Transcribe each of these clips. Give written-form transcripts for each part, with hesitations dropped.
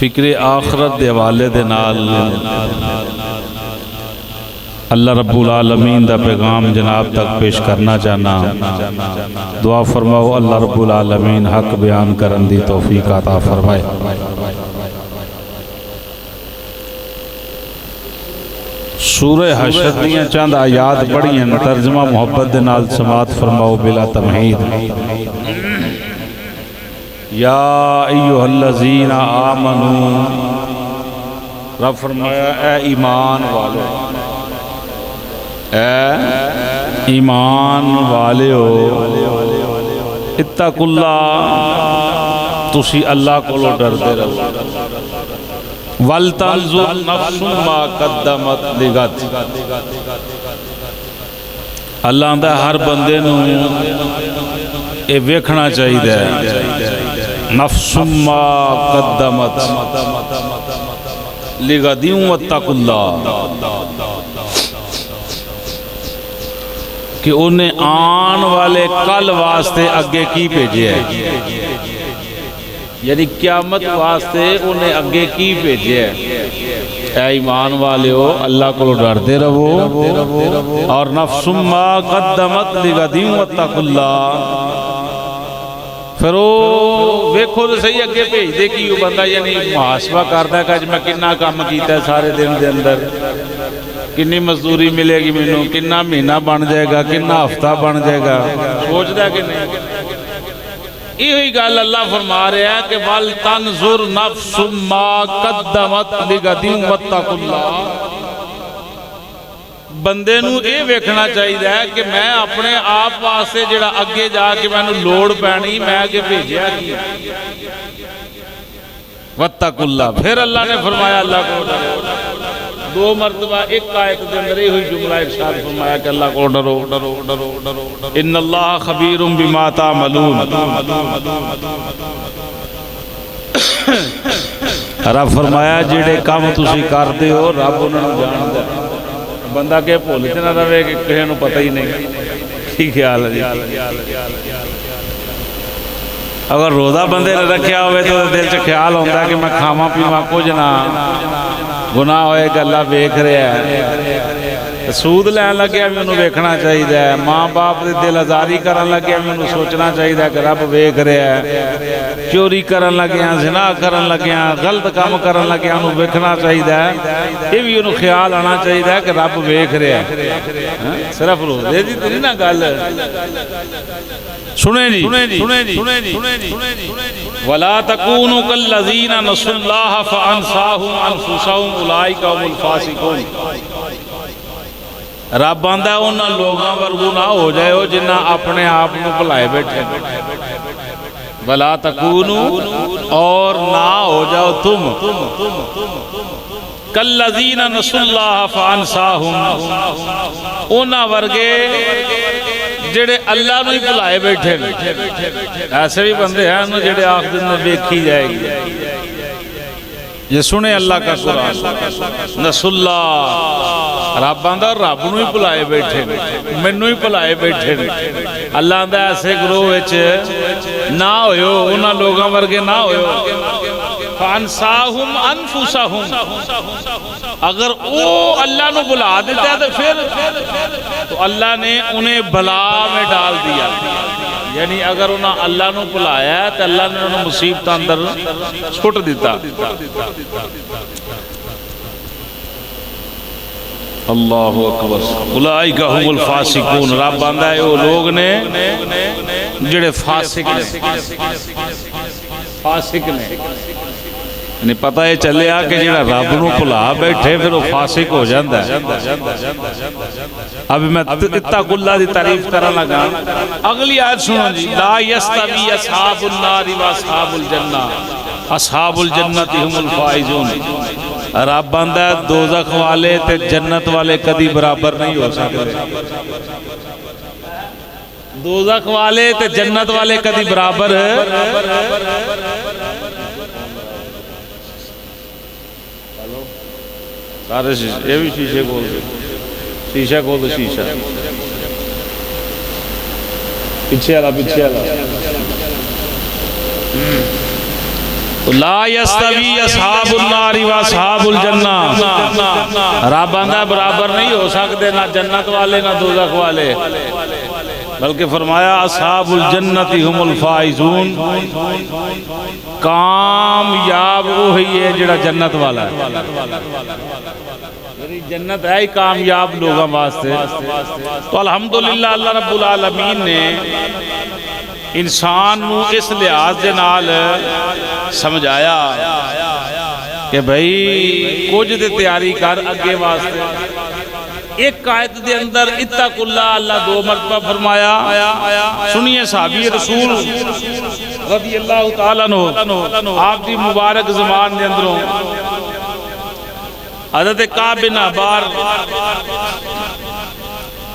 فکر آخرت دے حوالے دے نال اللہ رب العالمین دا پیغام جناب تک پیش کرنا چاہنا. دعا فرماؤ اللہ رب العالمین حق بیان کرن دی توفیق عطا فرمائے. سورہ حشر دیاں چند آیات پڑھی ہیں، ترجمہ محبت دے نال سماعت فرماؤ بلا تمہید. یا ایہا الذین آمنوا، رب فرمایا اے ایمان والو، اے ایمان والو، اتقوا اللہ، تسی اللہ کو ڈردے رہو. وَلْتَنْظُرْ نَفْسٌ مَا قَدَّمَتْ لِغَدٍ، اللہ آندا ہر بندے نو اے ویکھنا چاہیے نفس ما قدمت لغد واتقوا اللہ، کہ انہیں آن والے کل واسطے اگے کی بھیجے ہے، یعنی قیامت واسطے انہیں اگے کی بھیجے ہے. اے ایمان والے ہو، اللہ کو ڈرتے رہو، اور نفس ما قدمت لغد واتقوا اللہ. پھر وہ ویکھو تو صحیح اگے بھیج دے کی بندہ، یعنی محاسبہ کرتا ہے کہ اج میں کنا کام کیتا ہے سارے دن دے اندر، کنی مزدوری ملے گی مینوں، کنا مہینہ بن جائے گا، کنا ہفتہ بن جائے گا، سوچدا کہ نہیں؟ یہی گل اللہ فرما رہا ہے کہ وَلْتَنْظُرْ نَفْسٌ مَا قَدَّمَتْ لِغَدٍ وَاتَّقُوا اللَّهَ. بندے نو اے ویکھنا چاہیے کہ میں اپنے آپ واسطے جڑا اگے جا کے میں لوڑ پینی، میں اگے بھیجیا کی. وَاتَّقُوا اللَّهَ، پھر اللہ نے فرمایا اللہ کو ڈرو. دو مرتبہ ایک آیت کے اندر ہی ہوئی جملہ ارشاد فرمایا کہ اللہ کو ڈرو ڈرو ڈرو ڈرو. ان اللہ خبیر بما تعملون. رب فرمایا جڑے کام تسی کردے ہو رب انہاں نوں جاندا ہے. بندہ کہ بھول تے نہ رہے کہ کسے نوں پتہ ہی نہیں. کی خیال ہے جی؟ اگر روزہ بندے نے رکھیا ہوئے تو دل چ خیال ہوندا ہے کہ میں کھاواں پیواں کچھ نہ، گناہ ہوئے کہ اللہ ویکھ رہا ہے. سود لین لگیا بھی انہوں ویکھنا چاہیے، ماں باپ دے دل آزاری کرن لگیا بھی انہوں سوچنا چاہیے کہ رب ویکھ رہا ہے. چوری کرن لگیا، زنا کرن لگیا، غلط کام کرن لگیا انہوں ویکھنا چاہیے. یہ بھی انہوں خیال آنا چاہیے کہ رب ویکھ رہا ہے. صرف روزے دی تے نہیں نا گل. سنیں جی وَلَا تَكُونُوا كَالَّذِينَ نَسُوا اللَّهَ فَأَنسَاهُمْ أَنفُسَهُمْ أُولَٰئِكَ هُمُ الْفَاسِقُونَ. رب آندا انہاں لوگاں ورگو نہ ہو جائے ہو جنہاں اپنے آپ کو بھلائے بیٹھے. وَلَا تَكُونُوا، اور نہ ہو جاؤ تم كَالَّذِينَ نَسُوا اللَّهَ فَأَنسَاهُمْ، انہاں ورگے جڑے اللہ نو ہی بھلائے بیٹھے. ایسے بھی بندے ہیں جڑے آخر دن ویکھی جائے گی. یہ سنے اللہ کا قرآن، نسوا اللہ، رب آندا رب نو ہی بھلائے بیٹھے، مینوں ہی بھلائے بیٹھے. اللہ آندا ایسے گروہ وچ نہ ہوئیو، انہاں لوگاں ورگے نہ ہوئیو. فانساہم انفسہم، اگر وہ اللہ نو بلا دیتا ہے تو پھر تو اللہ نے انہیں بلا میں ڈال دیا. یعنی اگر انہاں اللہ نو بلایا ہے تو اللہ نے انہوں مصیبت اندر چھوٹ دیتا. اللہ اکبر. اولئک هم الفاسقون. رب آندا ہے وہ لوگ نے جڑے فاسق نے. فاسق نے یعنی پتہ یہ چلے آ کہ جڑا رب نو بھلا بیٹھے پھر وہ فاسق ہو جاندہ ہے. اب میں اتقوا اللہ دی تعریف کرن لگا. اگلی آیت سنو جی. لا یستوی اصحاب النار و اصحاب الجنہ، اصحاب الجنت هم الفائزون. رب آندا ہے دوزخ والے تے جنت والے کدی برابر نہیں ہو سکتے. دوزخ والے تے جنت والے کدی برابر سارے شیشے، یہ بھی شیشے کھول دے، شیشہ کھول دے، شیشہ پیچھے والا پیچھے والا. لا یستوی اصحاب النار و اصحاب الجنہ، رب آندہ برابر نہیں ہو سکتے نہ جنت والے نہ دوزخ والے، بلکہ فرمایا اصحاب الجنت ہم الفائزون، کامیاب وہی ہے جڑا جنت والا ہے، جنت ہے ہی کامیاب لوگوں واسطے۔ تو الحمدللہ اللہ رب العالمین نے انسان نو اس لحاظ دے نال سمجھایا کہ بھئی کچھ دے تیاری کر اگے واسطے۔ ایک آیت دے اندر اتقوا اللہ، اللہ 2 مرتبہ فرمایا۔ سنیے صحابی رسول رضی اللہ تعالیٰ عنہ آپ دی مبارک زمان دے اندروں حضرت کعب بن احبار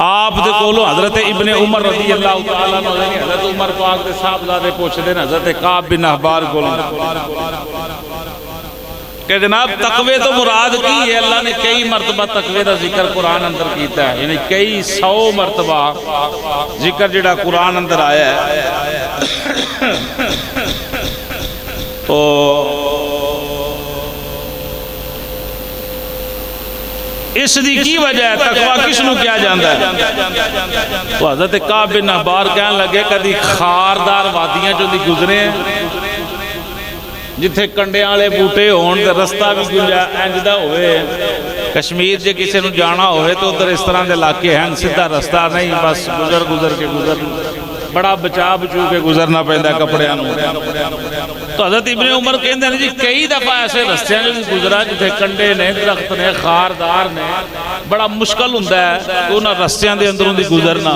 آپ دے کولو حضرت ابن عمر رضی اللہ تعالیٰ عنہ حضرت عمر پاک دے صاحبزادے پوچھ دے حضرت کعب بن احبار کولو کہ جناب تقوی تو مراد کی ہے؟ اللہ نے کئی مرتبہ تقوی دا ذکر قرآن اندر کیتا ہے، یعنی کئی 100 مرتبہ ذکر جڑا قرآن اندر آیا ہے۔ تو اس دی کی وجہ ہے تقوی کس نو کیا جاندا ہے؟ تو حضرت کعب بن احبار کہنے لگے کدی خاردار وادیاں جو دی گزرے ہیں جتھے کنڈیاں والے بوٹے ہون تے رستہ بھی گنجا انجدا ہوئے، کشمیر جے کسی نو جانا ہوئے تو ادھر اس طرح دے علاقے ہیں سیدھا رستہ نہیں، بس گزر کے بڑا بچا بچو کے گزرنا پیندا کپڑیاں نو۔ تو حضرت ابن عمر کہندے ہیں جی کئی دفعہ ایسے رستیاں جو گزرا جتھے کنڈے نے، درخت نے، خاردار نے، بڑا مشکل ہوندا ہے کہ انہاں رستیاں دے اندروں دی گزرنا۔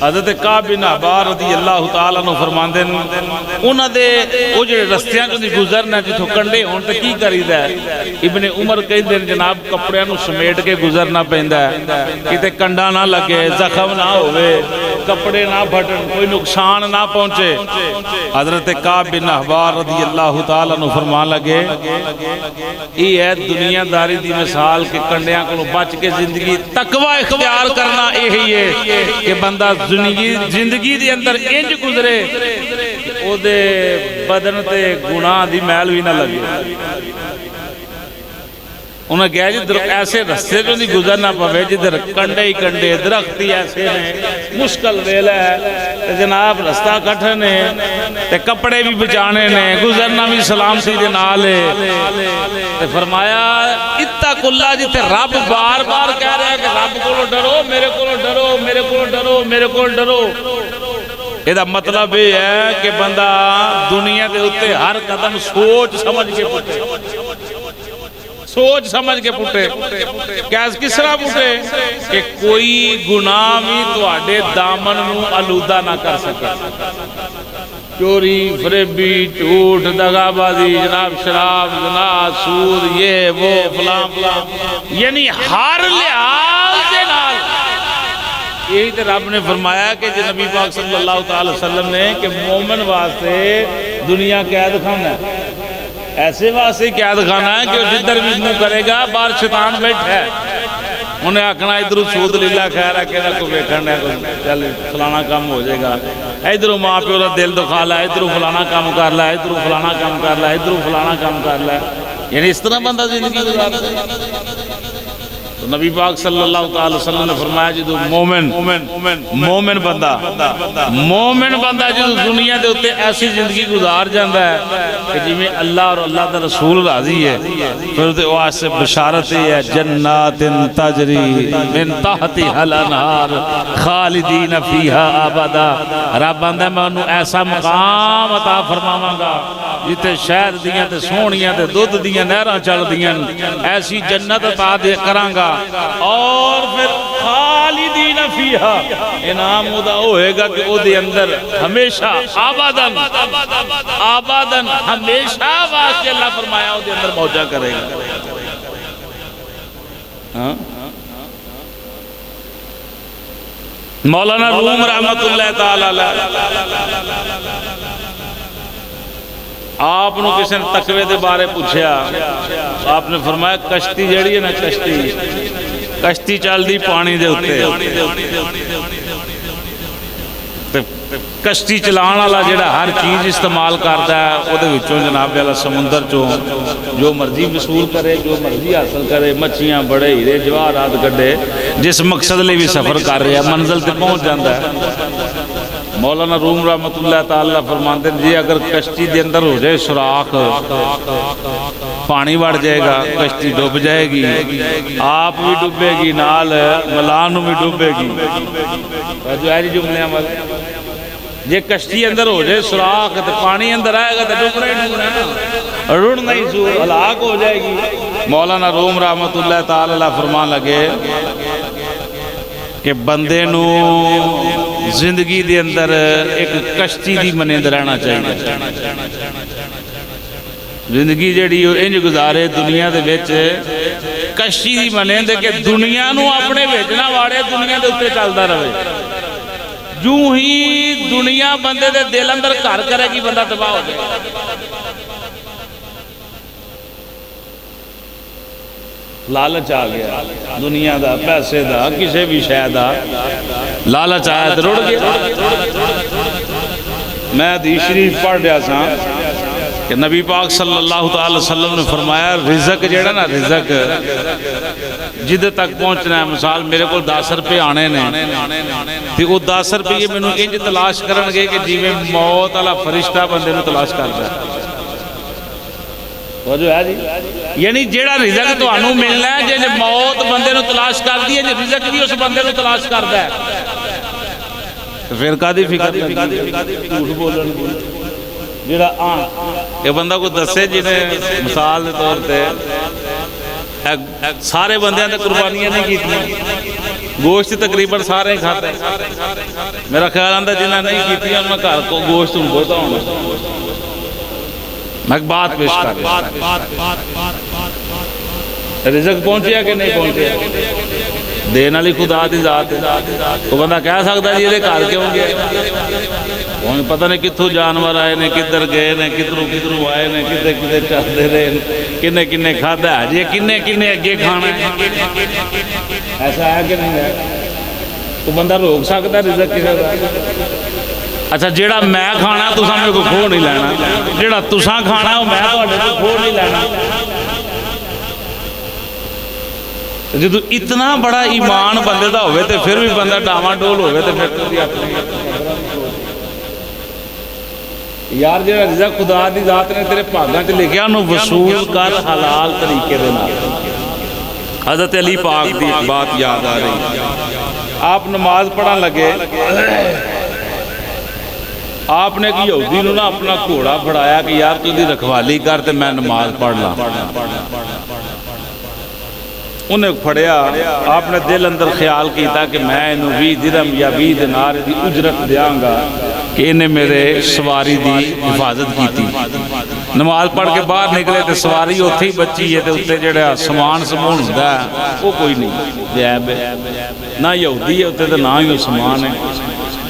حضرت کعب بن احبار رضی اللہ تعالیٰ عنہ فرماندے ہیں انہاں دے او جڑے رستیاں جو دی گزرنا جتھوں کنڈے ہون تے کی کریدا ہے؟ ابن عمر کہندے ہیں جناب کپڑیاں نو سمیٹ کے گزرنا پیندا ہے، کتے کنڈا نہ لگے، زخم نہ ہوئے، کپڑے نہ پھٹن، کوئی نقصان نہ پہنچے۔ حضرت کعب بن احبار رضی اللہ تعالیٰ عنہ فرمان لگے یہ ہے دنیا داری دی مثال کہ کنڈیاں کو بچ کے زندگی تقوی اختیار کرنا یہی ہے کہ بندہ زندگی دی اندر انج گزرے او دے بدن تے گناہ دی میل بھی نہ لگے۔ انہوں نے کہا جی ایسے رستے جو نہیں گزرنا پوے جدھر کنڈے ہی کنڈے درخت ہی ایسے ہیں، مشکل ویلا ہے، جناب رستہ کٹھن ہے تے کپڑے بھی بچانے نے، گزرنا بھی سلامتی دے نال ہے۔ فرمایا اتقوا اللہ، جتے رب بار بار کہہ رہا ہے کہ رب کو ڈرو، میرے کو ڈرو، میرے کو ڈرو، میرے کو ڈرو۔ یہ دا مطلب یہ ہے کہ بندہ دنیا دے اتے ہر قدم سوچ سمجھ کے پٹے، سوچ سمجھ کے پٹے۔ کس طرح پٹے کہ کوئی گناہ بھی تواڈے دامن نو آلودہ نہ کر سکے۔ چوری، فریبی، جھوٹ، دغا بازی، جناب شراب، جناب سود، یہ وہ فلاں فلاں، یعنی ہر لحاظ دے نال۔ یہی تو رب نے فرمایا کہ نبی پاک صلی اللہ تعالی وسلم نے کہ مومن واسطے دنیا قید خانہ ہے، ایسے واسطے قید خانہ ہے کہ جدھر بھی منہ کرے گا باہر شیطان بیٹھا ہے، انہیں آکھنا ادھر سود لیلا خیر ہے کہ کو بیٹھنا ہے، چل فلانا کام ہو جائے گا، ادھر ماں پیو دا دل دکھا لا، ادھر فلانا کام کر لا، ادھر فلانا کام کر لا، ادھر فلانا کام کر لا، یعنی اس طرح بندہ زندگی گزارتا ہے۔ تو نبی پاک صلی اللہ تعالی وسلم نے فرمایا جدو مومن بندہ جدو دنیا دے اتے ایسی زندگی گزار جاندہ ہے کہ جی میں اللہ اور اللہ دا رسول راضی ہے، پھر دے واسے بشارت ہے جنات تجری من تحتها الانہار خالدین فیہا ابدا۔ رب بندہ میں انہوں ایسا مقام عطا فرماواں گا جتے شہد دیاں تے سونیاں تے دودھ دیاں نہراں چل دیاں، ایسی جنت عطا دے کراں گا، اور پھر خالدین فیہا انعام دا ہوئے گا کہ او دے اندر ہمیشہ آبادن ہمیشہ واسطے اللہ فرمایا او دے اندر موجہ کرے گا۔ مولانا روم رحمت اللہ تعالی آپ نے کسی نے تقوی دے بارے پوچھیا، آپ نے فرمایا کشتی جڑی ہے نا، کشتی چل دی پانی دے اتے، کشتی چلان والا جڑا ہر چیز استعمال کرتا ہے وہ جناب والا سمندر چوں جو مرضی وصول کرے جو مرضی حاصل کرے مچھیاں بڑے ہیرے جواہرات کڈے جس مقصد لئے بھی سفر کر رہا ہے منزل تے پہنچ جاتا ہے۔ مولانا روم رحمت اللہ تعالیٰ فرماتے ہیں جی اگر کشتی دے اندر ہو جائے سوراخ پانی بڑھ جائے گا کشتی ڈوب جائے گی آپ بھی ڈوبے گی نال ملان بھی ڈوبے گی جو ہے جملے عمل یہ کشتی اندر ہو جائے سوراخ تو پانی اندر آئے گا تو ڈوبنا ہی ڈوبنا ہے رڑنا ہی سو ہلاک ہو جائے گی۔ مولانا روم رحمت اللہ تعالیٰ فرمان لگے کہ بندے نو زندگی دے اندر ایک کشتی دی منند رہنا چاہیے زندگی جڑی انج گزارے دنیا دے وچ کشتی دی منند کہ دنیا نو اپنے بھیجنا واڑے دنیا دے اوپر چلدا رہے جو ہی دنیا بندے دے دل اندر گھر کرے گی بندہ تباہ ہو جائے لالچ آ گیا دنیا دا پیسے دا کسی بھی شے دا لالچ آیا تو رڑ گیا۔ میں حدیث شریف پڑھ رہا تھا کہ نبی پاک صلی اللہ تعالی وسلم نے فرمایا رزق جیڑا نا رزق جدے تک پہنچنا ہے مثال میرے کو 10 روپے آنے نے تے وہ 10 روپے میں نے انج تلاش کرن گے کہ جیویں موت والا فرشتہ بندے نو تلاش کرتا ہے جو ہے جی یعنی جیڑا رزق تو انہوں ملنا ہے جیسے موت بندے نو تلاش کر دی ہے جو رزق بھی اس بندے نو تلاش کرتا ہے پھر کا دی فکر جھوٹ بولن جیڑا یہ بندہ کو دسے جنہیں مثال دے طور تے سارے بندیاں تے قربانیاں نہیں کیتیاں گوشت تقریباً سارے کھاتے میرا خیال آندہ جنہیں نہیں کیتیاں انہوں نے گھر کو گوشت ان بہتا ہونا میں ایک بات پیش کر رہا رزق پہنچیا کہ نہیں پہنچیا دین علی خدا دی ذات ہے تو بندہ کہہ سکتا ہے یہ گھر کیوں گیا پتہ نہیں کتھوں جانور آئے نے کدھر گئے نے کدھروں آئے نے کدھر کدھر چلتے رہے کنے کنے کھادا ہے جی کنے کنے اگے کھانا ہے ایسا ہے کہ نہیں ہے تو بندہ روک سکتا ہے رزق کسی کا اچھا جیڑا میں کھانا تساں میرے کو کھو نہیں لینا جیڑا تساں کھانا وہ میں تہاڈے کو کھو نہیں لینا جدو اتنا بڑا ایمان بندے دا ہوئے تے پھر بھی بندہ ڈاواں ڈول ہوئے تے پھر تسی اپنی یار جیڑا رزق خدا دی ذات نے تیرے بھاگاں تے لکھیا انہوں وصول کر حلال طریقے دے نال حضرت علی پاک دی بات یاد آ رہی آپ نماز پڑھن لگے آپ نے کہ یہودی نو نا اپنا گھوڑا پھڑایا کہ یار تو دی رکھوالی کر تے میں نماز پڑھ لا انہیں پھڑیا آپ نے دل اندر خیال کیتا کہ میں انہوں 20 درہم یا 20 دینار دی اجرت دیاں گا کہ انہیں میرے سواری دی حفاظت کی تھی نماز پڑھ کے باہر نکلے تے سواری اتھے ہی بچی ہے تے اتھے جڑا سامان سمون ہوتا ہے وہ کوئی نہیں جیب ہے نہ یہودی ہے اتھے تے نہ ہی سامان ہے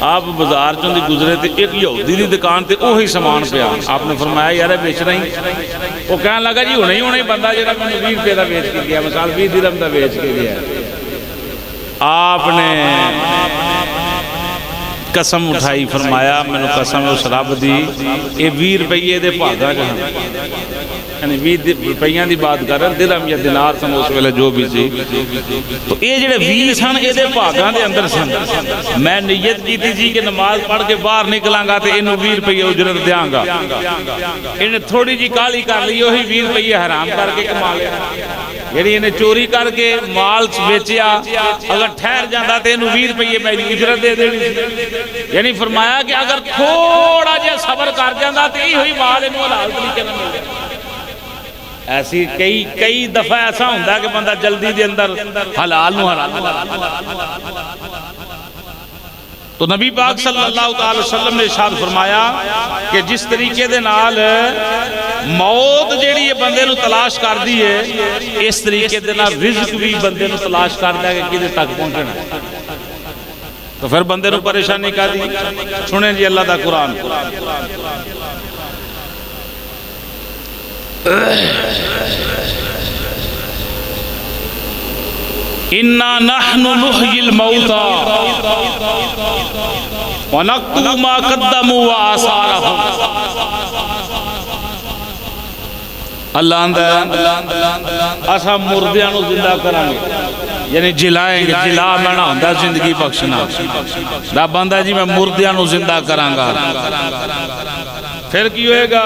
آپ بازار چوں دی گزرے تے ایک یہودی دی دکان تے اوہی سامان پیا آپ نے فرمایا یار بیچ رہی وہ کہنے لگا جی ہونے ہی بندہ جڑا میں 20 روپے دا بیچ کے گیا مثال 20 درہم دا بیچ کے گیا آپ نے قسم اٹھائی فرمایا میں نے قسم اس رب دی یہ 20 روپے دے بھاگا جہاں یعنی 20 روپیاں دی بات کر رہے درہم یا دینار سن اس ویلے جو بھی سی تو یہ جڑے 20 سن یہ دے بھاگاں دے اندر سن میں نیت کی تھی کہ نماز پڑھ کے باہر نکلاں گا تے انہوں 20 روپے اجرت دیاں گا انہیں تھوڑی جی کالی کر لی وہی 20 روپے حرام کر کے کما لیا یعنی انہیں چوری کر کے مال بیچیا اگر ٹھہر جاندہ تے انہوں 20 روپے میری اجرت دے دینی یعنی فرمایا کہ اگر تھوڑا جے صبر کر جاندہ تے ہی ہوئی مال انہوں حلال طریقے نہ مل جائے ایسی کئی دفعہ ایسا ہوندہ ہے کہ بندہ جلدی دے اندر حلال نو حلال تو نبی پاک صلی اللہ علیہ وسلم نے ارشاد فرمایا کہ جس طریقے دے نال موت جیڑی یہ بندے نو تلاش کر دی ہے اس طریقے دے نال رزق بھی بندے نو تلاش کر دیا کہ کدھر تک پہنچنا ہے تو پھر بندے نو پریشانی کر دی سنیں جی اللہ دا قرآن انا نحن نحیی الموتى ونکتب ما قدموا وآثارهم. اللہ اندر اسا مردیاں نو زندہ کریں گے، یعنی جلائیں گے. جلا مانا ہوندہ زندگی بخشنا. رب آندا جی میں مردیاں نو زندہ کراں گا. پھر کی ہوئے گا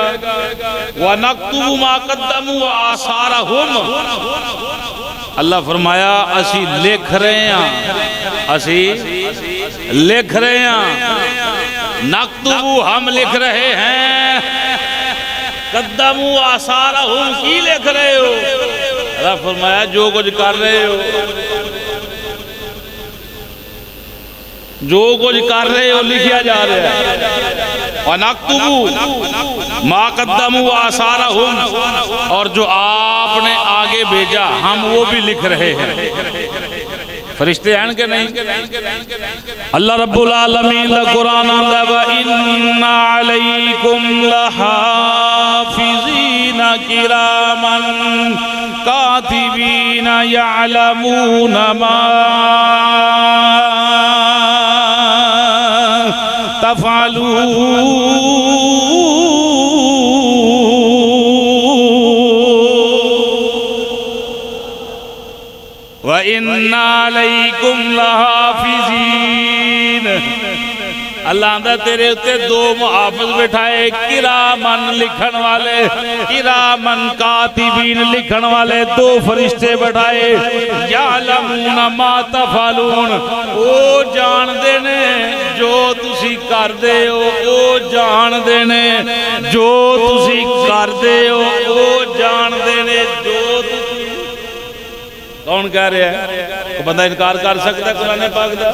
وَنَكْتُبُ مَا قَدَّمُوا وَآثَارَهُمْ. اللہ فرمایا اسی لکھ رہے ہیں، اسی لکھ رہے ہیں. نَكْتُبُ ہم لکھ رہے ہیں، قدموا آثارہم کی لکھ رہے ہو. اللہ فرمایا جو کچھ کر رہے ہو، جو کچھ کر رہے ہو لکھیا جا رہا ہے. وَنَكْتُبُ مَا قَدَّمُوا آثَارَهُمْ، اور جو آپ نے آگے بھیجا ہم وہ بھی لکھ رہے ہیں. فرشتے ہیں کہ نہیں؟ اللہ رب العالمین دا قرآن آندہ وَإِنَّ عَلَيْكُمْ لَحَافِظِينَ كِرَامًا كَاتِبِينَ يَعْلَمُونَ مَا تَفْعَلُونَ. وَإِنَّ عَلَيْكُمْ لَحَافِظِينَ. اللہ اندر تیرے اتے دو محافظ بٹھائے، کرامن لکھن والے، کرامن کاتبین لکھن والے دو فرشتے بٹھائے. یعلمون ما تفعلون، او جان دینے جو تسی کر دے ہو، او جان دینے جو تسی کر دے ہو، او جان دینے جو تسی. کون کہہ رہے ہیں؟ بندہ انکار کر سکتا ہے قرآن پاک دا؟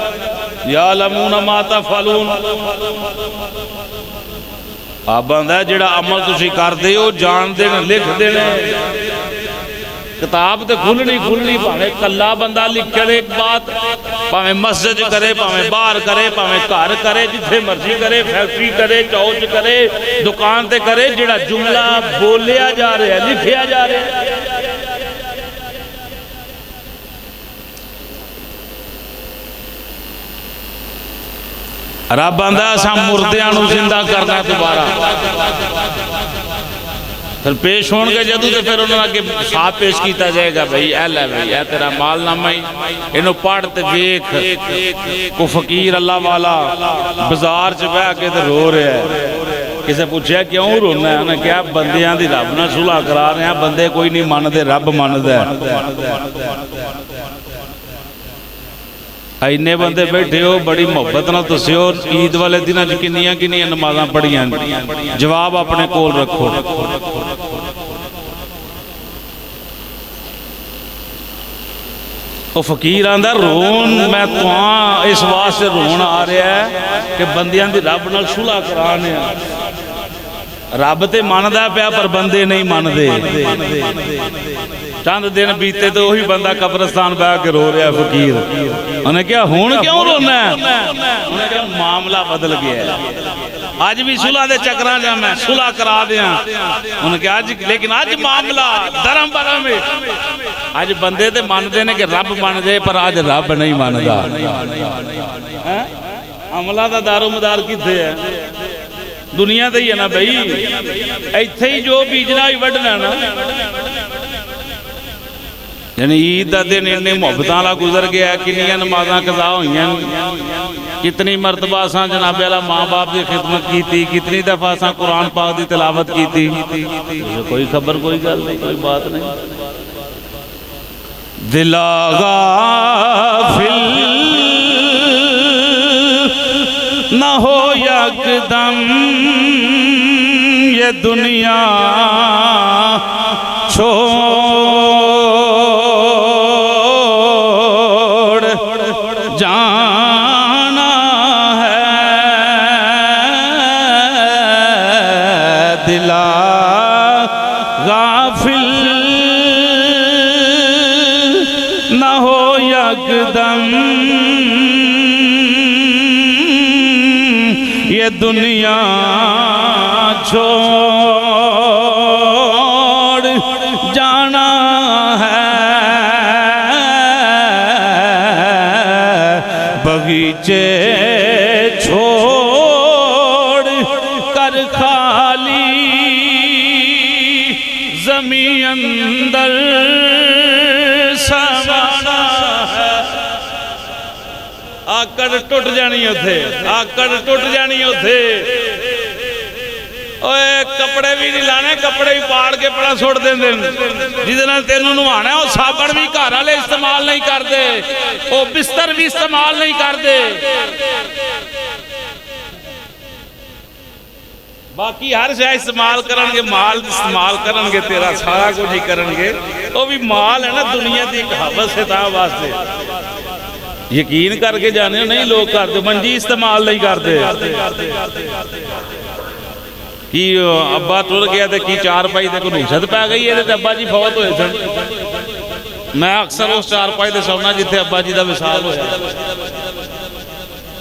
یعلمون ما تفعلون. آپ بندہ ہے جڑا عمل تسی کر دے ہو جان دینا لکھ دینا. کتاب تے کھلنی پاویں کلا بندہ لکھ کرے ایک بات، پاویں مسجد کرے، پاویں باہر کرے، پاویں گھر کرے، جتھے مرضی کرے، فیکٹری کرے، چوچ کرے، دکان تے کرے، جڑا جملہ بولیا جا رہا ہے لکھیا جا رہا ہے. رب آندہ اساں مردیاں نو زندہ کرنا دوبارہ. پھر پیش ہون کے جدو تے پھر انہوں نے حساب پیش کیتا جائے گا. بھئی اے لے بھئی اے تیرا مال نامہ ہی انہوں پڑھتے ویکھ. کو فقیر اللہ والا بازار چ بیٹھ کے تے رو رہا ہے. کسے پوچھا کیوں رونا ہے؟ انہوں نے کہا بندیاں دی رب نہ صلح کرا رہے ہیں، بندے کوئی نہیں ماندے، رب ماندے. اینے بندے بیٹھے ہو بڑی محبت نہ تسیو عید والے دنوں کنیاں نمازاں پڑھیاں. جواب اپنے کول رکھو. وہ فقیر آندہ رون میں توہاں اس واسطے رون آ رہا ہے کہ بندیاں دی رب نال صلح کرانے ہیں. رب تے ماندہ پیا پر بندے نہیں ماندے. چند دن بیتے تو وہی بندہ قبرستان بیٹھ کے رو رہا ہے فقیر. انہیں کیا ہون کیوں رونا ہے؟ انہیں کیا معاملہ بدل گیا ہے. آج بھی صلح دے چکراں جا میں صلح کرا دیا. انہیں کیا لیکن آج معاملہ درم برم ہے. آج بندے تے مان دینے کہ رب مان دے پر آج رب نہیں مان دا. عملہ دا دار و مدار کتے ہے؟ دنیا تے ہی ہے نا بھئی. ایتھے ہی جو بیجنا ہی وڈنا نا. یعنی عید دا دن انہیں محبتاں لا گزر گیا. کنیاں نمازاں قضا ہوئی ہیں. کتنی مرتبہ ساں جناب اللہ ماں باپ دی خدمت کی تھی، کتنی دفعہ ساں قرآن پاک دی تلاوت کی تھی. کوئی خبر کوئی گل نہیں، کوئی بات نہیں. دل غافل نہ ہو یک دم یہ دنیا چھوڑ جانا ہے. دلا غافل نہ ہو یک دم یہ دنیا چھوڑ جانا ہے. بغیچے چھوڑ کر خالی زمین اندر سمانا ہے. آکڑ ٹوٹ جانی اتھے، آکڑ ٹوٹ جانی اتھے. اوے کپڑے بھی نہیں لانے، کپڑے بھی پاڑ کے پڑا سوڑ دیں دیں. جدنا تینوں نوانا ہے وہ صابن بھی گھر والے استعمال نہیں کر دے، وہ بستر بھی استعمال نہیں کر دے. باقی ہر شے استعمال کرنگے، مال استعمال کرنگے، تیرا سارا کچھ ہی کرنگے. وہ بھی مال ہے نا، دنیا دی ایک حوث ہے تا واسطے. یقین کر کے جانے نہیں لوگ کرتے، منجی استعمال نہیں کرتے. کی ابا ٹر گیا تھے کی چار پائی دے کو نوشت پہ گئی ہے تھے ابا جی فوت ہوئے سن. میں اکثر اس چار پائی دے سونا جتے ابا جی دا وصال ہویا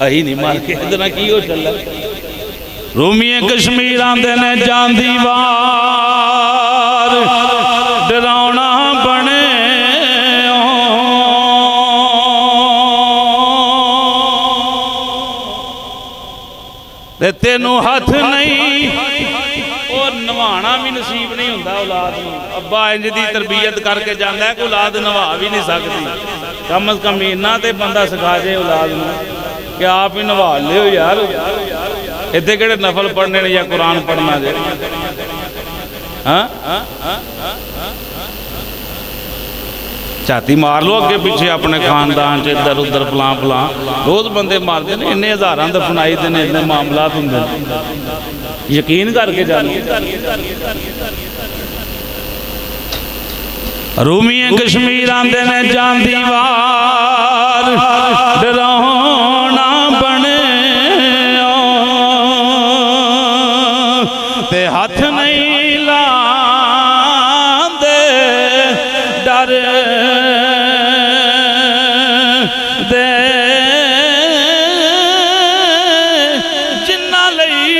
اہی نہیں مار کے ادنا کی ہو چلا. رومی کشمیر آندے نے جان دیوار ڈراؤنا بنے تینوں ہاتھ نہیں اور نوانا بھی نصیب نہیں ہوندہ اولاد میں. ابا انج دی تربیت کر کے جاندہ ہے کہ اولاد نوا بھی نہیں سکتی. کم از کم اینا تے بندہ سکھا جائے اولاد میں کہ آپ ہی نوا لے ہو یار. اتنے کڑے نفل پڑھنے یا قرآن پڑھنا جائے. چاہتی مار لو اگے پیچھے اپنے خاندان چے ادھر ادھر پلان پلان روز بندے مار دے انہیں ہزاران دفنائی دے انہیں معاملات ہوں دے. یقین کر کے جانے. رومی کشمیر آندے نے جان دیوار ڈراؤنا بنے تے ہاتھ نہیں لاندے ڈر دے جنہ لئی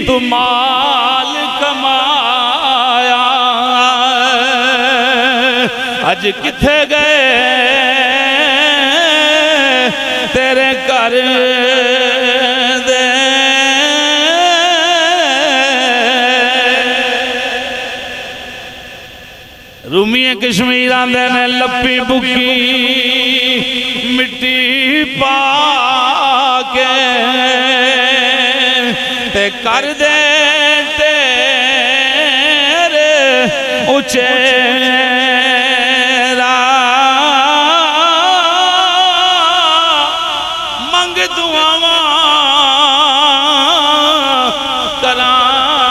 تو مال کمایا اج کتھے گئے تیرے گھر دے. رومی کشمیر آندے نے لپی بکی مٹی پا کے تے کر دے تیرے اچھیرا منگ دعاواں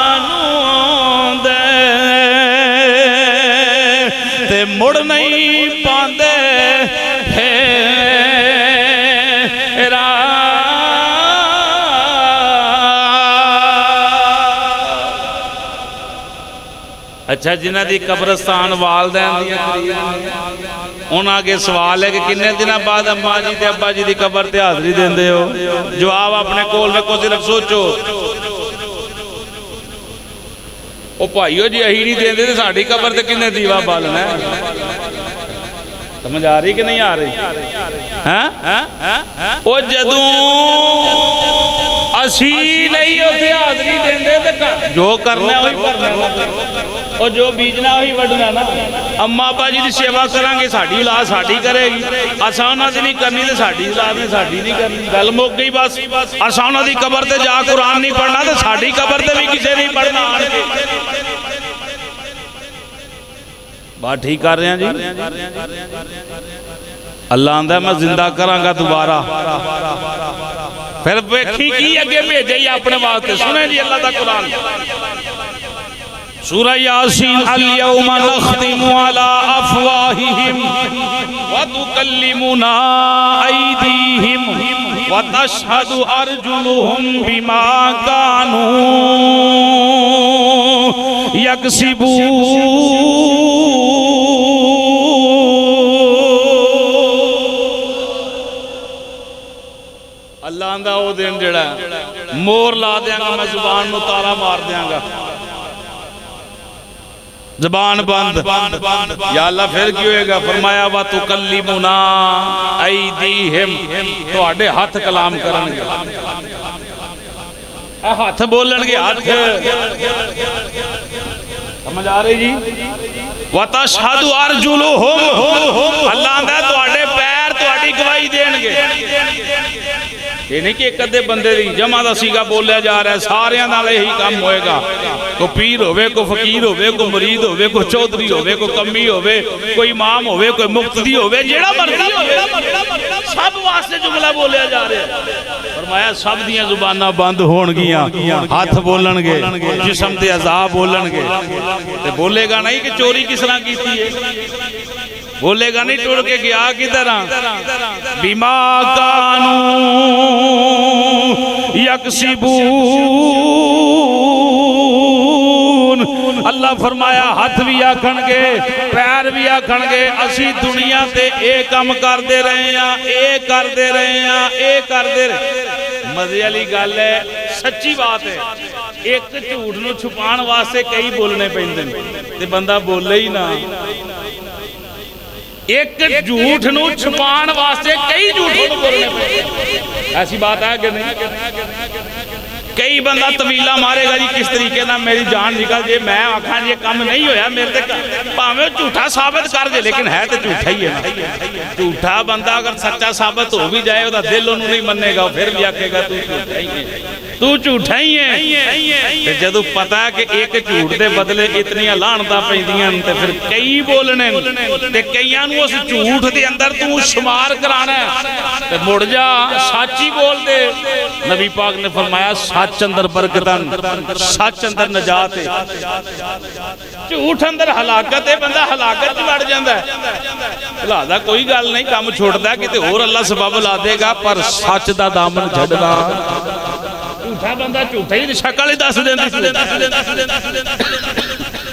کرانوں دے تے مڑ نہیں پاندے پھیرا. اچھا جنہ دی قبرستان والدین دیا ان آگے سوال ہے کہ کنے دنہ بعد اماں جی تے ابا جی دی قبر تے حاضری دین دے ہو. جواب اپنے کول رکھو صرف سوچو. او پائیو جی اہی نہیں دین دے ساڑھی قبر تے کنے دیوہ بالنا ہے. سمجھ آ رہی کہ نہیں آ رہی؟ او جدوں اسی نہیں ہوتے حاضری دین دے جو کرنا ہے وہی کرنا ہے اور جو بیجنا وہی وڈنا نا. اماں ابا جی دی سیوا کرانگے ساڑھی اولاد ساڑھی کرے گی. آسانہ دی نہیں کرنی تے ساڑھی اولاد نے ساڑھی نہیں کرنی. گل مک گئی بس. آسانہ دی قبر تے جا قرآن نہیں پڑھنا تے ساڑھی قبر تے بھی کسے نہیں پڑھنا. بات ٹھیک کر رہے ہیں جی. اللہ آندہ ہے میں زندہ کروں گا دوبارہ. پھر ویکھی کی اگے بھیجے ہی اپنے واسطے. سنیں جی اللہ دا قرآن سورہ یاسین الیوم نختم علی افواہہم وتکلمنا ایدیہم وتشہد ارجلہم بما کانوا یکسبون. اللہ آندہ وہ دن جڑا مور لا دیاں گا میں زبان نو تالا مار دیاں گا. زبان بند. یا اللہ پھر کیوں ہوئے گا؟ فرمایا وَتُكَلِّمُنَا أَيْدِيهِمْ تواڈے ہاتھ کلام کرن گے. ہاتھ بولن گے. ہاتھ سمجھ آ رہی جی؟ وَتَشْهَدُ أَرْجُلُهُمْ اللہ آندہ تواڈے پیر تواڈی گواہی دین گے. یہ نہیں کہ ایک ادھے بندے دی جمع دا سیگا بولیا جا رہا ہے، سارے نال یہی کام ہوئے گا. کوئی پیر ہوئے، کوئی فقیر ہوئے، کوئی مرید ہوئے، کوئی چودھری ہوئے، کوئی کمی ہوئے، کوئی امام ہوئے، کوئی مقتدی ہوئے، جیڑا مرضی ہوئے، سب واسطے جملہ بولیا جا رہا ہے. فرمایا سب دیاں زباناں بند ہون گیاں، ہاتھ بولن گے، جسم دے اعضاء بولن گے. تے بولے گا نہیں کہ چوری کس طرح کیتی ہے، بولے گا نہیں ٹوڑ کے گیا کی طرح. بما کانوا یکسبون. اللہ فرمایا ہاتھ بھی آکھن گے، پیر بھی آکھن گے اسی دنیا تے اے کم کر دے رہے ہیں، اے کر دے رہے ہیں، اے کر دے رہے. مزے والی گل ہے، سچی بات ہے. ایک جھوٹ نو چھپان واسطے کئی بولنے پیندے تے بندہ بولے ہی نہ. ایک جھوٹ نو چھپان واسطے کئی جھوٹوں نو بولنے پہ. ایسی بات ہے کہ نہیں؟ کئی بندہ طویلہ مارے گا جی کس طریقے نہ میری جان نکل جے، میں آکھاں یہ کام نہیں ہویا میرے تے پاویں جھوٹا ثابت کر دے لیکن ہے تے جھوٹا ہی ہے نا. جھوٹا بندہ اگر سچا ثابت ہو بھی جائے وہ دل انہوں نہیں مننے گا، پھر بھی آکھے گا تو جھوٹا ہی ہے، تو جھوٹا ہی ہے. جدو پتا ہے کہ ایک جھوٹ دے بدلے اتنی لعنتاں پیندیاں تے پھر کئی بولنے تے کئیاں نو اس جھوٹ دے اندر تو شمار کرانا ہے تے مڑ جا سچی بول دے. نبی پاک نے فرمایا سچ اندر برکتن، سچ اندر نجات ہے، جھوٹ اندر ہلاکت ہے. بندہ ہلاکت بڑھ جاندہ ہے. لہذا کوئی گل نہیں، کام چھوڑتا ہے کہ اور اللہ سبب لا دے گا، پر سچ دا دامن جھڑنا. جھوٹا بندہ جھوٹا ہی شکل ہی دس دیندی.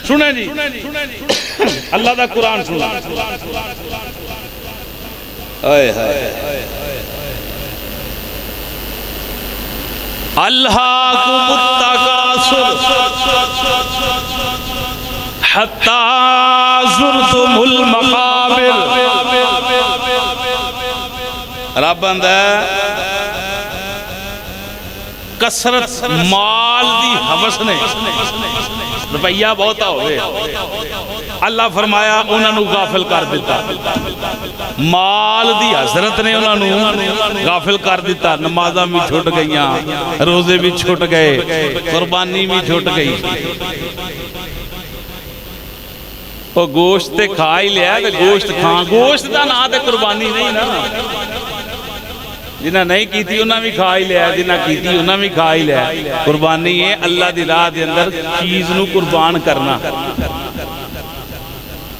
سنیں جی اللہ دا قرآن سنا. الہاکم التکاثر حتی زرتم المقابر. رب اندہ کثرت مال دی حوث نے روپیہ بہتا ہوئے. اللہ فرمایا انہوں نے غافل کر دیتا. مال دی حضرت نے انہوں نے غافل کر دیتا. نمازہ بھی چھوٹ گئیاں، روزے بھی چھوٹ گئے، قربانی بھی چھوٹ گئی. وہ گوشت کھا ہی لیا کہ گوشت کھان، گوشت دا نہ تے قربانی نہیں نا. جنہ نہیں کی تھی انہاں بھی کھا ہی لیا، جنہ کی تھی انہاں بھی کھا ہی لیا. قربانی ہے اللہ دی راہ دے اندر چیز نو قربان کرنا.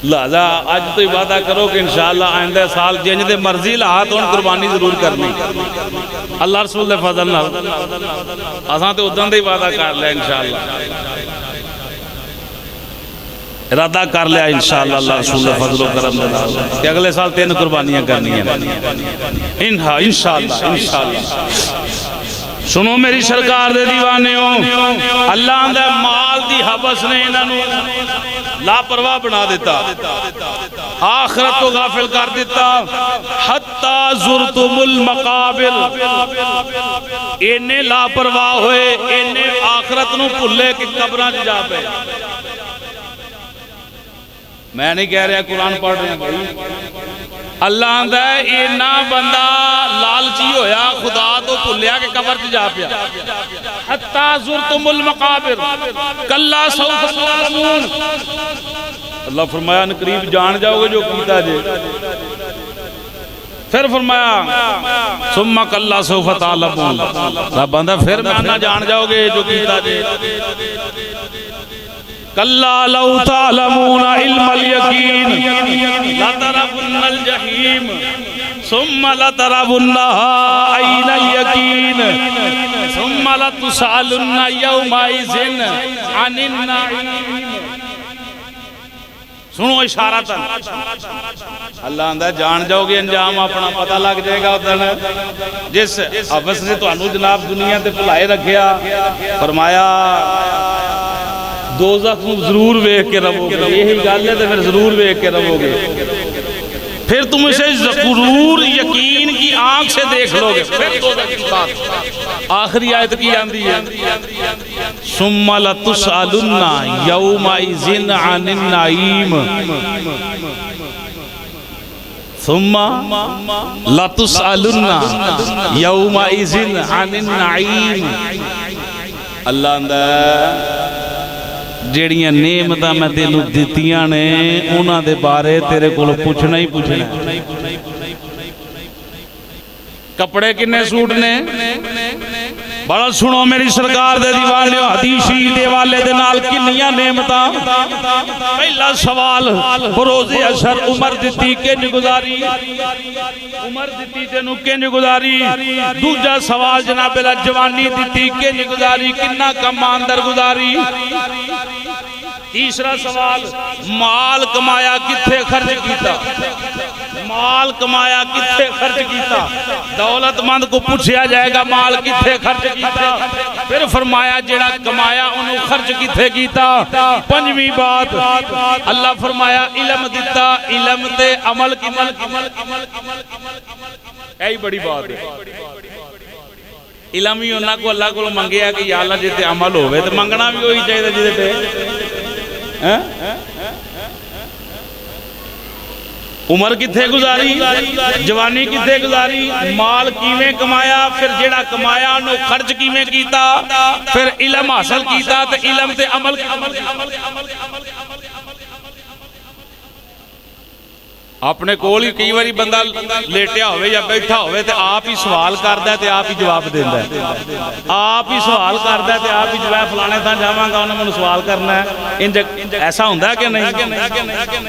لہذا آج تو عبادہ کرو کہ انشاءاللہ آئندہ سال جنج دے مرضی لہا تو ان قربانی ضرور کرنی. اللہ رسول دے فضل نہ آسان تو ادھن دے عبادہ کر لیا انشاءاللہ، ارادہ کر لیا انشاءاللہ اللہ رسول دے فضل و کرم دے کہ اگلے سال 3 قربانیاں کرنی ہیں انشاءاللہ. سنو میری سرکار دے دیوانے ہو، اللہ دے مال دی حبس نے انہوں لاپرواہ بنا دیتا، آخرت کو غافل کر دیتا. حتی زرتم المقابر. انہیں لاپرواہ ہوئے، انہیں آخرت نو پھلے کہ قبران جا پہ. میں نہیں کہہ رہا قرآن پڑھ رہے ہیں. اللہ آندہ ہے اینا بندہ لالچی ہویا خدا تو پھلیا کہ قبر جا پیا. حتی زرتم المقابر کلا سوف تعلمون. اللہ فرمایا ان قریب جان جاؤ گے جو کیتا جے. پھر فرمایا ثم کلا سوف تعلمون. رب آندہ پھر میں نہ جان جاؤ گے جو کیتا جے. کلا لو تعلمون علم الیقین لترون الجحیم ثم لترونها عین الیقین ثم لتسألن یومئذ عن النعیم. سنو اشارتا اللہ اندہ جان جاؤ گے انجام اپنا پتہ لگ جائے گا. جس حوث سے تو انو جناب دنیا تے پلائے رکھیا، فرمایا دوزخ نو ضرور ویکھ کے رہو گے، یہی گل ہے تو پھر ضرور ویکھ کے رہو گے، پھر تم اسے ضرور یقین کی آنکھ سے دیکھ لو گے۔ پھر دوزخ کی بات آخری آیت کی آندی ہے ثم لتسألن یومئذ عن النعیم، ثم لتسألن یومئذ عن النعیم۔ اللہ اندر جیڑیاں نعمتاں میں تینوں دتیاں نے انہاں دے بارے تیرے کول پوچھنا ہی پوچھنا ہے۔ کپڑے کنے سوٹ نے؟ بڑا سنو میری سرکار دے دیوانے حدیث شریف دے والے دے نال کنیاں نعمتاں۔ پہلا سوال بروز اشر عمر دتی کنج گزاری، عمر دتی تینوں کنج گزاری۔ دوجا سوال جناب اللہ جوانی دتی کنج گزاری، کنا کم اندر گزاری۔ تیسرا سوال مال کمایا کتھے خرچ کیتا، مال کمایا کتھے خرچ کیتا۔ دولت مند کو پوچھیا جائے گا مال کتھے خرچ کیتا، پھر فرمایا جڑا کمایا انہوں خرچ کتھے کیتا۔ پنجویں بات اللہ فرمایا علم دیتا، علم تے عمل کیتا۔ یہی بڑی بات ہے، علم ہی انہاں کو اللہ کو منگیا کہ یا اللہ جیتے عمل ہوئے تو منگنا بھی ہوئی چاہیے جیتے پہ۔ عمر کتھے گزاری، جوانی کتھے گزاری، مال کیویں کمایا، پھر جیڑا کمایا انہوں خرچ کیویں کیتا، پھر علم حاصل کیتا تے علم تے عمل۔ اپنے کول ہی کئی باری بندہ لیٹیا ہوئے یا بیٹھا ہوئے تے آپ ہی سوال کردا ہے تے آپ ہی جواب دیندا ہے، آپ ہی سوال کردا ہے تے آپ ہی جواب فلانے تھا جاواں گا انہوں نے سوال کرنا ہے۔ ایسا ہوندا ہے کہ نہیں؟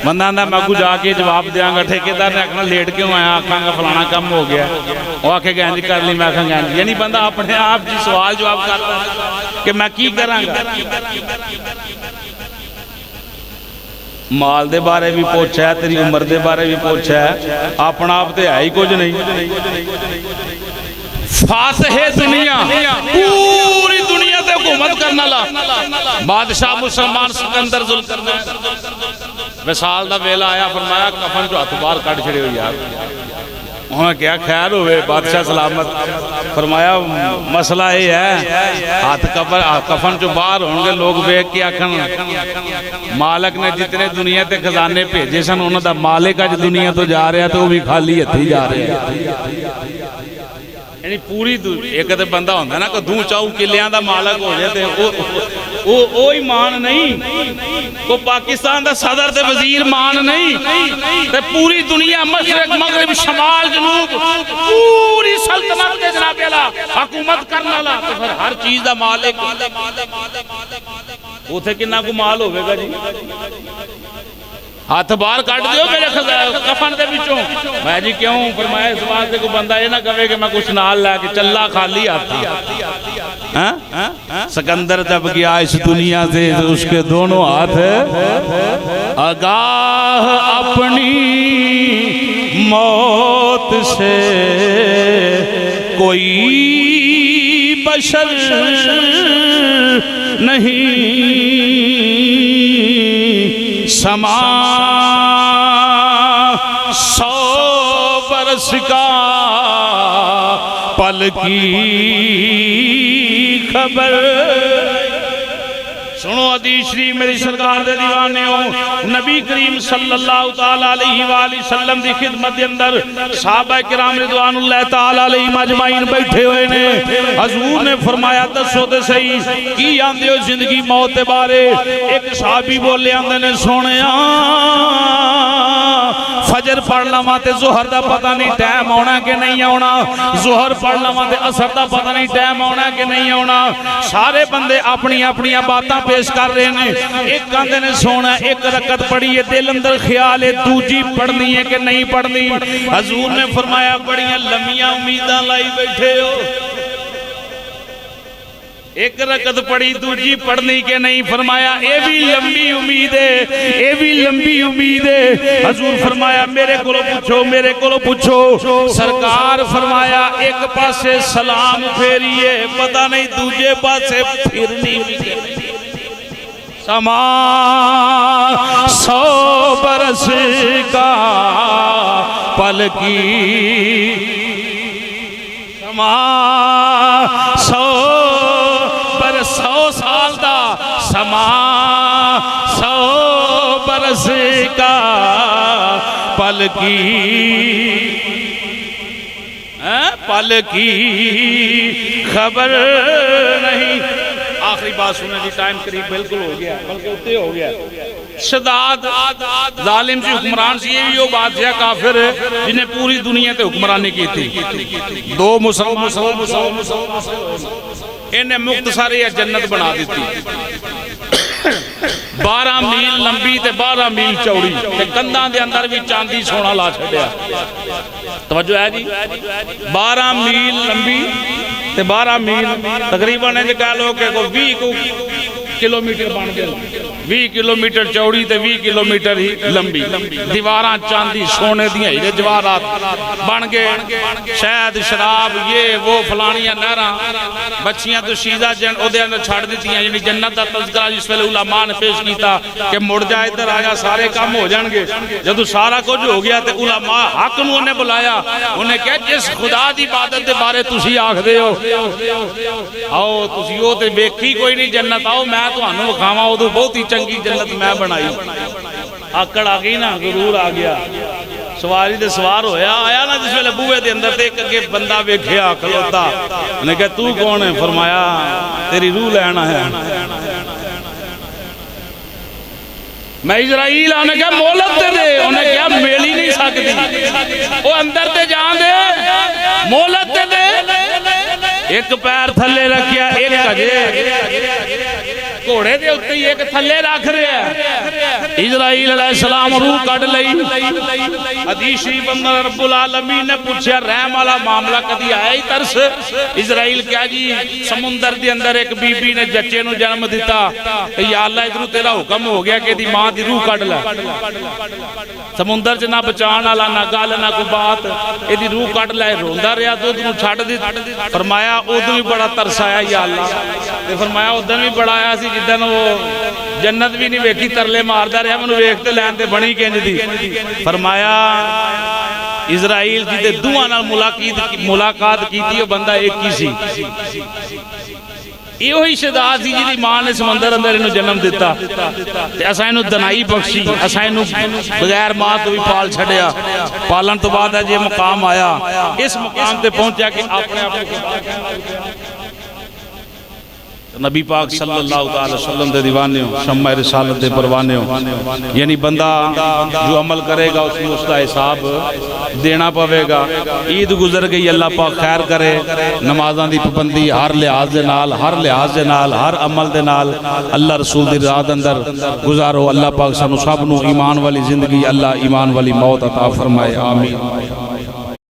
بندہ آندا میں کو جا کے جواب دیاں گا، ٹھیکیدار نے آکھنا لیٹ کیوں آیا، آکھاں گا فلانا کم ہو گیا، وہ آکھے گا انج کر لی، میں آکھاں گا انج، یعنی بندہ اپنے آپ جی سوال جواب کرتا ہے کہ میں کی کراں گا۔ مال دے بارے بھی پوچھا ہے، تیری عمر دے بارے بھی پوچھا ہے، اپنا آپ تے آئی کچھ نہیں۔ فاتح دنیا، پوری دنیا تے حکومت کرنا لا، بادشاہ مسلمان سکندر ذوالقرنین۔ وصال دا ویلا آیا، فرمایا کفن جو ہاتھ باہر کٹ چھڑے ہو یار، وہاں کیا خیر ہوئے بادشاہ سلامت۔ فرمایا مسئلہ یہ ہے ہاتھ کفن جو باہر ہوں گے لوگ بیک کے آکھن مالک نے جتنے دنیا تے خزانے بھیجے سن انہوں دا مالک اج دنیا تو جا رہا تو وہ بھی خالی ہتھی جا رہے ہیں۔ یعنی پوری ایک تے بندہ ہوندہ نا کہ دوں چاہوں کلیاں دا مالک ہو جاتے وہ ایمان نہیں، وہ پاکستان دا صدر تے وزیر مان نہیں، تے پوری دنیا مشرق مغرب شمال جنوب پوری سلطنت کے جناب اللہ حکومت کرنا لا، تو پھر ہر چیز دا مالک وہ تھے کنہ کو مال ہوئے گا جی۔ ہاتھ باہر کٹ دیو میرے کفن دے بچوں، میں جی کیوں؟ فرمایا اس بات سے کوئی بندہ یہ نہ کہے کہ میں کچھ نال لے کے چلا خالی آتا۔ سکندر جب گیا اس دنیا سے اس کے دونوں ہاتھ آگاہ اپنی موت سے کوئی بشر نہیں، سما 100 برس کا پل کی خبر۔ سنو حدیث شریف میری سرکار دے دیوانے ہو، نبی کریم صلی اللہ تعالیٰ علیہ وآلہ وسلم دی خدمت اندر صحابہ کرام رضوان اللہ تعالیٰ علیہ مجمعین بیٹھے ہوئے نے، حضور نے فرمایا دسو تے صحیح کی آندے ہو زندگی موت بارے؟ ایک صحابی بولے آندے نے سونے فجر پڑھ لواں تے ظہر دا پتہ نہیں ٹائم ہونا کہ نہیں ہونا، ظہر پڑھ لواں تے عصر دا پتہ نہیں ٹائم ہونا کہ نہیں ہونا۔ سارے بندے اپنی اپنی باتاں پیش کر رہے ہیں، ایک کہندے نے سونا ایک رکعت پڑھی ہے، دل اندر خیال ہے دوجی پڑھنی ہے کہ نہیں پڑھنی۔ حضور نے فرمایا بڑیاں لمیاں امیداں لائی بیٹھے ہو، ایک رکعت پڑھی دوجی پڑھنی کے نہیں؟ فرمایا اے بھی لمبی امید ہے، اے بھی لمبی امید ہے۔ حضور فرمایا میرے کو پوچھو، میرے کو پوچھو۔ سرکار فرمایا ایک پاسے سلام پھیریے، پتہ نہیں دوجے پاسے پھرنی۔ سما 100 برس کا پل کی سما 100 سال دا سما 100 برس کا پل کی خبر نہیں. آخری بات سنیں جی، ٹائم قریب بالکل ہو گیا، بلکہ اتنے ہو گیا. شداد ظالم سی حکمران سی، یہ بھی وہ بادشاہ کافر ہے جنہیں پوری دنیا تے حکمرانی کی تھی. 2 مسلمان انہیں مختصر یا جنت بنا دیتی. 12 میل لمبی تے 12 میل چوڑی تے کنداں دے اندر بھی چاندی سونا لا چھڈیا. توجہ ہے جی، 12 میل لمبی تے 12 میل تقریباً انج کہہ لو کہ 20 کلومیٹر بن گئے. 20 کلومیٹر چوڑی تے 20 کلومیٹر ہی لمبی. دیواراں چاندی سونے دیاں ہیرے جواہرات بن گئے. شہد شراب یہ وہ فلانیاں نہراں بچیاں تو شیزہ جن او دے اندر چھڑ دیتیاں. یعنی جنت دا تذکرہ جس ویلے علماء نے پیش کیتا کہ مڑ جا ادھر آیا سارے کام ہو جان گے. جدو سارا کچھ ہو گیا تے علماء حق نو انہیں بلایا. انہیں کہا جس خدا دی عبادت دے بارے تسی آکھ دے ہو آؤ تسی ہو تے ویکھی کوئی نہیں جنت، آؤ میں تو انہوں کھاواں. ادو بہت ہی چنگی جنت میں بنائی. آکڑ آ گئی نا، غرور آ گیا. سواری دے سوار ہویا آیا نا جس ویلے بوئے دے اندر تے ایک اگے بندہ ویکھیا کھلوتا. انہیں کہا تو کون ہے؟ فرمایا تیری روح لینا ہے. میں اسرائیل آنے کہا مولت دے دے. انہیں کہا میلی نہیں سکتی. وہ اندر تے جان دے مولت دے دے. ایک پیر تھلے رکھیا، ایک کجے گھوڑے دے اتے ہی ایک تھلے رکھ رہے ہیں. اسرائیل علیہ السلام روح کٹ لئی. حدیث شریف اندر رب العالمین نے پوچھا رحم والا معاملہ کدی آیا ہی ترس؟ اسرائیل کیا جی سمندر دے اندر ایک بی بی نے جچے نو جنم دیتا. یا اللہ ادھر تیرا حکم ہو گیا کہ دی ماں دی روح کٹ لے. سمندر چ نہ بچان والا نہ گل نہ کوئی بات، ایدی روح کٹ لے. روندا رہیا دودھ نو چھڈ دت. فرمایا ادھر بھی بڑا ترس آیا یا اللہ. فرمایا ادھر بھی بڑا آیا سی جدن وہ جنت بھی نہیں ویکھی ترلے ماردا رہیا مینوں ویکھتے لین تے بنی کنج دی. فرمایا اسرائیل جی دے دوہاں نال ملاقات کیتی وہ بندہ ایک ہی سی. یہ وہی شداد سی جی ماں نے سمندر اندر انہوں جنم دیتا تے اساں انہوں دنائی بخشی. اساں انہوں بغیر ماں تو بھی پال چھڑیا. پالن تو بعد ہے یہ مقام آیا. اس مقام تے پہنچا کہ اپنے نبی پاک صلی اللہ علیہ وسلم دے دیوانے ہو، شمع رسالت دے پروانے ہو. یعنی بندہ جو عمل کرے گا اس کو اس کا حساب دینا پوے گا. عید گزر گئی، اللہ پاک خیر کرے. نمازاں دی پابندی ہر لحاظ دے نال، ہر لحاظ دے نال، ہر عمل دے نال اللہ رسول دی راہ اندر گزارو. اللہ پاک سانو سب نو ایمان والی زندگی، اللہ ایمان والی موت عطا فرمائے. آمین.